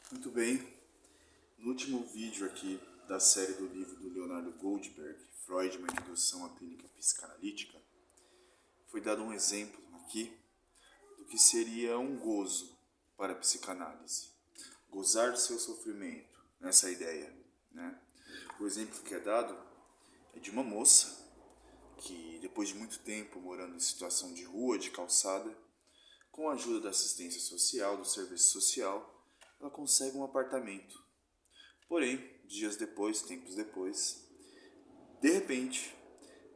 Muito bem, no último vídeo aqui da série do livro do Leonardo Goldberg, Freud, uma introdução à clínica psicanalítica, foi dado um exemplo aqui do que seria um gozo para a psicanálise. Gozar do seu sofrimento, nessa ideia, né? O exemplo que é dado é de uma moça que, depois de muito tempo morando em situação de rua, de calçada, com a ajuda da assistência social, do serviço social, ela consegue um apartamento. Porém, dias depois, tempos depois, de repente,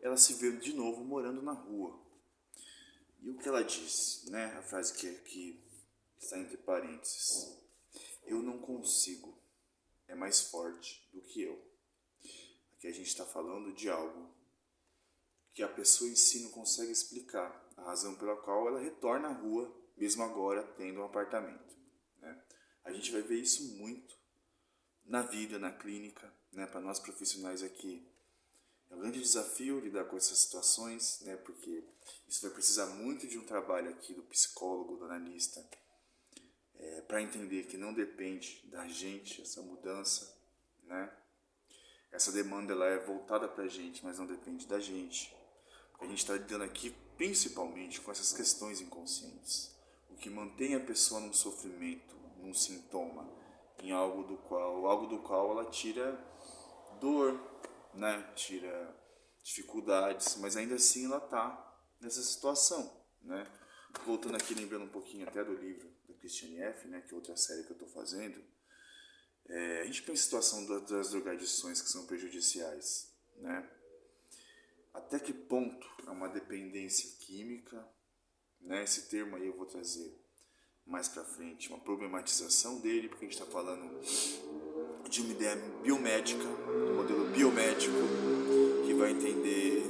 ela se vê de novo morando na rua. E o que ela diz, né? A frase que aqui está entre parênteses. Eu não consigo. É mais forte do que eu. Aqui a gente está falando de algo que a pessoa em si não consegue explicar. A razão pela qual ela retorna à rua, mesmo agora tendo um apartamento, né? A gente vai ver isso muito na vida, na clínica, né? Para nós profissionais aqui é um grande desafio lidar com essas situações, né? Porque isso vai precisar muito de um trabalho aqui do psicólogo, do analista, para entender que não depende da gente essa mudança, né? Essa demanda ela é voltada para a gente, mas não depende da gente. A gente está lidando aqui principalmente com essas questões inconscientes. O que mantém a pessoa num sofrimento, num sintoma, em algo do qual ela tira dor, né? Tira dificuldades, mas ainda assim ela está nessa situação, né? Voltando aqui, lembrando um pouquinho até do livro da Christiane F., né? Que é outra série que eu estou fazendo. A gente pensa em situação das drogadições que são prejudiciais, né? Até que ponto é uma dependência química, né? Esse termo aí eu vou trazer mais para frente, uma problematização dele, porque a gente está falando de uma ideia biomédica, um modelo biomédico que vai entender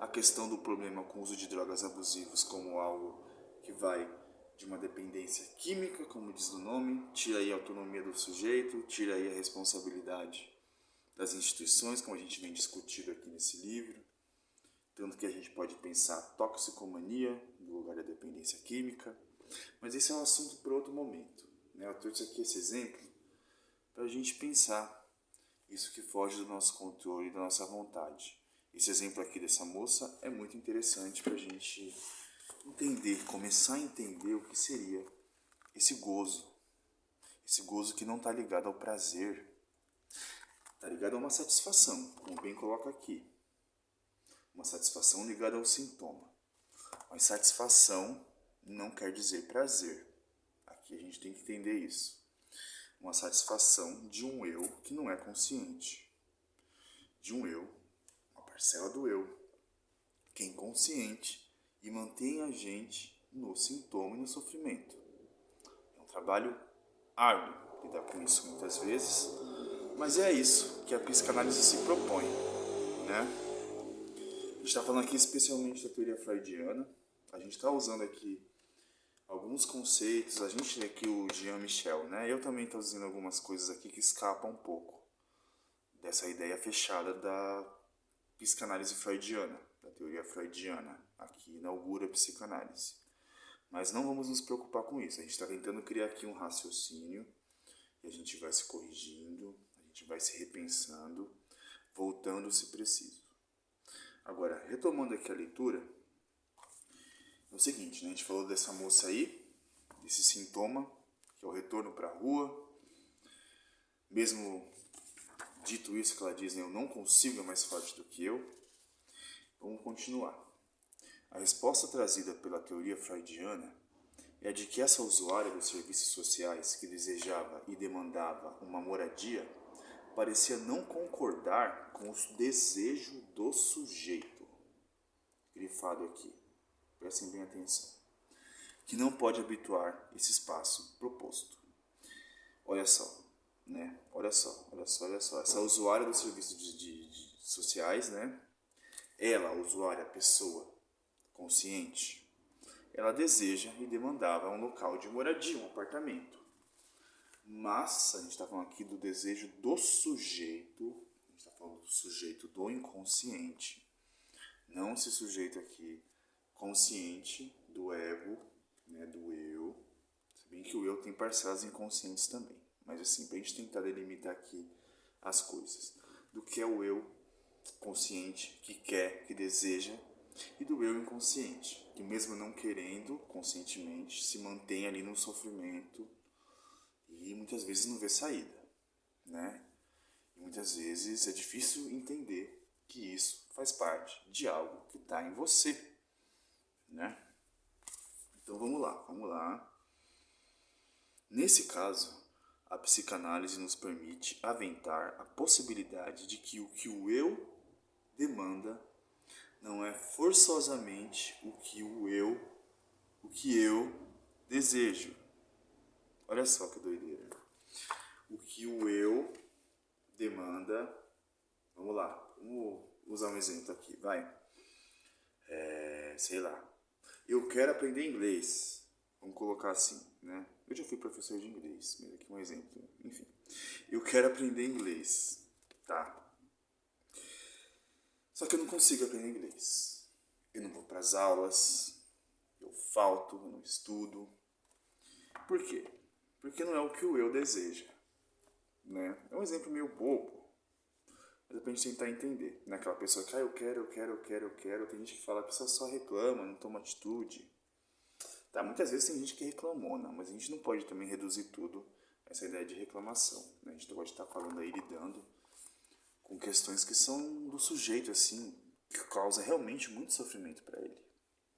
a questão do problema com o uso de drogas abusivas como algo que vai de uma dependência química, como diz no nome, tira aí a autonomia do sujeito, tira aí a responsabilidade das instituições, como a gente vem discutindo aqui nesse livro, tanto que a gente pode pensar toxicomania no lugar da dependência química, mas esse é um assunto para outro momento, né? Eu trouxe aqui esse exemplo para a gente pensar isso que foge do nosso controle e da nossa vontade. Esse exemplo aqui dessa moça é muito interessante para a gente entender, começar a entender o que seria esse gozo que não está ligado ao prazer, está ligado a uma satisfação, como bem coloca aqui, uma satisfação ligada ao sintoma. Mas satisfação não quer dizer prazer. Aqui a gente tem que entender isso. Uma satisfação de um eu que não é consciente. De um eu, uma parcela do eu, que é inconsciente e mantém a gente no sintoma e no sofrimento. É um trabalho árduo lidar com isso muitas vezes, mas é isso que a psicanálise se propõe, né? A gente está falando aqui especialmente da teoria freudiana. A gente está usando aqui alguns conceitos, a gente tem aqui o Jean Michel, né? Eu também estou usando algumas coisas aqui que escapam um pouco dessa ideia fechada da psicanálise freudiana, da teoria freudiana, aqui inaugura a psicanálise. Mas não vamos nos preocupar com isso, a gente está tentando criar aqui um raciocínio e a gente vai se corrigindo, a gente vai se repensando, voltando se preciso. Agora, retomando aqui a leitura, é o seguinte, né? A gente falou dessa moça aí, desse sintoma, que é o retorno para a rua. Mesmo dito isso que ela diz, eu não consigo, é mais forte do que eu. Vamos continuar. A resposta trazida pela teoria freudiana é a de que essa usuária dos serviços sociais que desejava e demandava uma moradia parecia não concordar com o desejo do sujeito, grifado aqui, prestem bem atenção, que não pode habituar esse espaço proposto. Olha só, né? Olha só. Essa usuária dos serviços de sociais, né? Ela, a usuária, a pessoa consciente, ela deseja e demandava um local de moradia, um apartamento. Mas a gente está falando aqui do desejo do sujeito, a gente está falando do sujeito do inconsciente, não esse sujeito aqui consciente do ego, né, do eu. Se bem que que o eu tem parcelas inconscientes também. Mas assim, pra gente tentar delimitar aqui as coisas. Do que é o eu consciente, que quer, que deseja, e do eu inconsciente, que mesmo não querendo conscientemente, se mantém ali no sofrimento e muitas vezes não vê saída, né? E muitas vezes é difícil entender que isso faz parte de algo que está em você, né? Então vamos lá. Nesse caso, a psicanálise nos permite aventar a possibilidade de que o eu demanda não é forçosamente o que eu desejo. Olha só que doideira. O que o eu demanda, vamos lá, vamos usar um exemplo aqui, vai. Sei lá, eu quero aprender inglês, vamos colocar assim, né? Eu já fui professor de inglês, mas aqui um exemplo, enfim. Eu quero aprender inglês, tá? Só que eu não consigo aprender inglês. Eu não vou para as aulas, eu falto, eu não estudo. Por quê? Porque não é o que o eu deseja, né? É um exemplo meio bobo, mas é pra gente tentar entender. Não é aquela pessoa que, eu quero. Tem gente que fala, a pessoa só reclama, não toma atitude. Tá, muitas vezes tem gente que reclamona, mas a gente não pode também reduzir tudo a essa ideia de reclamação, né? A gente pode estar falando aí, lidando com questões que são do sujeito, assim, que causa realmente muito sofrimento para ele.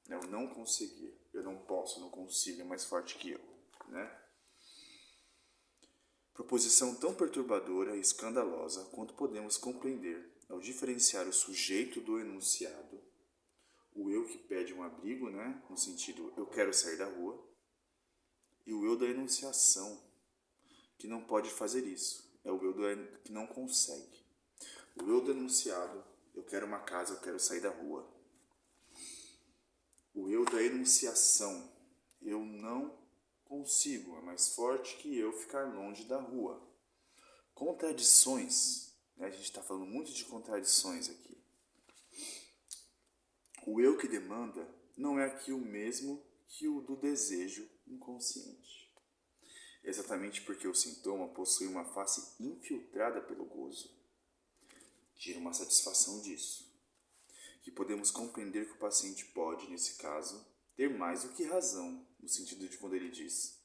Eu não conseguir, eu não posso, não consigo, é mais forte que eu, né? Proposição tão perturbadora e escandalosa quanto podemos compreender ao diferenciar o sujeito do enunciado, o eu que pede um abrigo, né, no sentido eu quero sair da rua, e o eu da enunciação, que não pode fazer isso, é o eu que não consegue. O eu do enunciado, eu quero uma casa, eu quero sair da rua. O eu da enunciação, eu não consigo, é mais forte que eu ficar longe da rua. Contradições, né? A gente está falando muito de contradições aqui. O eu que demanda não é aqui o mesmo que o do desejo inconsciente. Exatamente porque o sintoma possui uma face infiltrada pelo gozo. Tira uma satisfação disso. Que podemos compreender que o paciente pode, nesse caso, ter mais do que razão, no sentido de quando ele diz: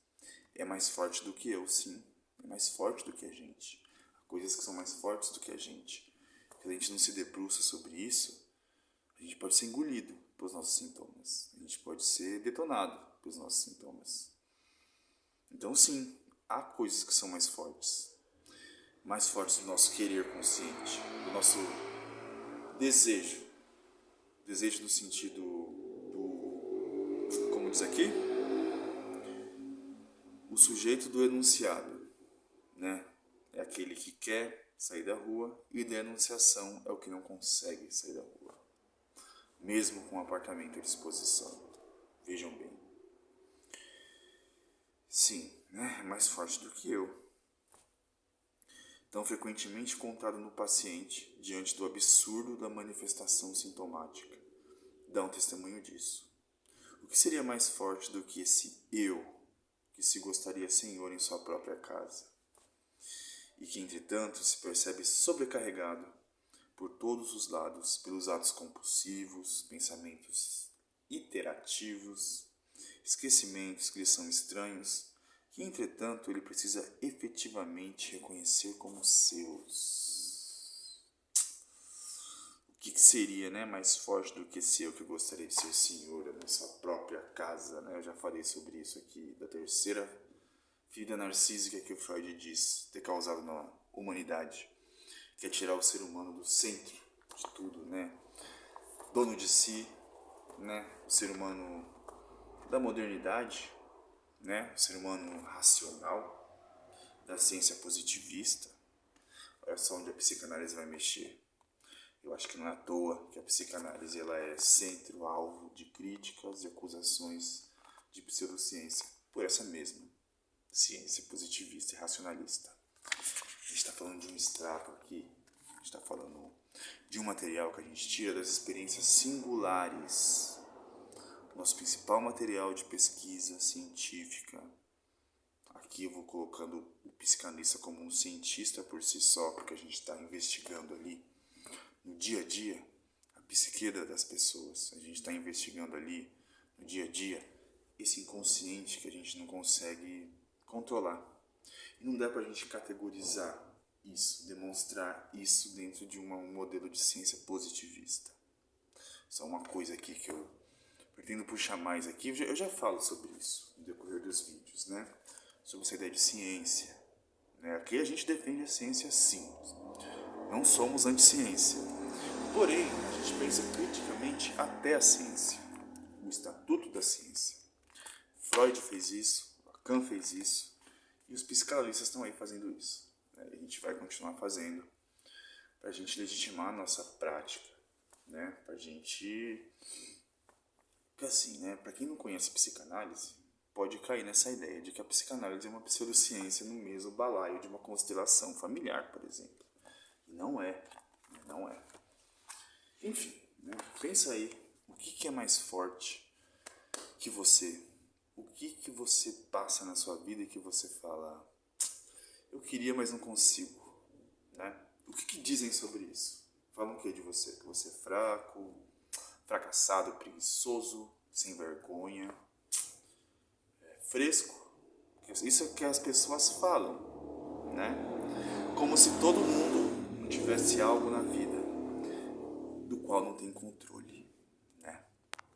é mais forte do que eu, sim, é mais forte do que a gente. Há coisas que são mais fortes do que a gente. Se a gente não se debruça sobre isso, a gente pode ser engolido pelos nossos sintomas. A gente pode ser detonado pelos nossos sintomas. Então, sim, há coisas que são mais fortes do nosso querer consciente, do nosso desejo. Desejo no sentido do, como diz aqui, o sujeito do enunciado, né? É aquele que quer sair da rua, e da enunciação é o que não consegue sair da rua, mesmo com o apartamento à disposição. Vejam bem. Sim, né? É mais forte do que eu. Tão frequentemente encontrado no paciente diante do absurdo da manifestação sintomática. Dá um testemunho disso. O que seria mais forte do que esse eu, que se gostaria senhor em sua própria casa, e que, entretanto, se percebe sobrecarregado por todos os lados pelos atos compulsivos, pensamentos iterativos, esquecimentos que lhe são estranhos, que, entretanto, ele precisa efetivamente reconhecer como seus. O que seria, né, mais forte do que esse eu que gostaria de ser senhora na sua própria casa, né? Eu já falei sobre isso aqui, da terceira ferida narcísica que o Freud diz ter causado na humanidade, que é tirar o ser humano do centro de tudo, né? Dono de si, né? O ser humano da modernidade, né? O ser humano racional, da ciência positivista. Olha só onde a psicanálise vai mexer. Eu acho que não é à toa que a psicanálise ela é centro-alvo de críticas e acusações de pseudociência por essa mesma ciência positivista e racionalista. A gente está falando de um extrato aqui, a gente está falando de um material que a gente tira das experiências singulares. Nosso principal material de pesquisa científica, equívoco colocando o psicanalista como um cientista por si só, porque a gente está investigando ali no dia a dia a psique das pessoas. A gente está investigando ali no dia a dia esse inconsciente que a gente não consegue controlar. E não dá pra gente categorizar isso, demonstrar isso dentro de um modelo de ciência positivista. Só uma coisa aqui que eu pretendo puxar mais aqui, eu já falo sobre isso no decorrer dos vídeos, né? Sobre essa ideia de ciência. Né? Aqui a gente defende a ciência sim, não somos anti-ciência. Porém, a gente pensa criticamente até a ciência, o estatuto da ciência. Freud fez isso, Lacan fez isso, e os psicanalistas estão aí fazendo isso. Né? A gente vai continuar fazendo para a gente legitimar a nossa prática, né? Para a gente... Porque assim, né? Para quem não conhece psicanálise, pode cair nessa ideia de que a psicanálise é uma pseudociência no mesmo balaio de uma constelação familiar, por exemplo. E não é, não é. Enfim, né? Pensa aí, o que é mais forte que você? O que você passa na sua vida e que você fala, eu queria, mas não consigo, né? O que dizem sobre isso? Falam o que de você? Que você é fraco, fracassado, preguiçoso, sem vergonha, fresco. Isso é o que as pessoas falam, né? Como se todo mundo tivesse algo na vida do qual não tem controle.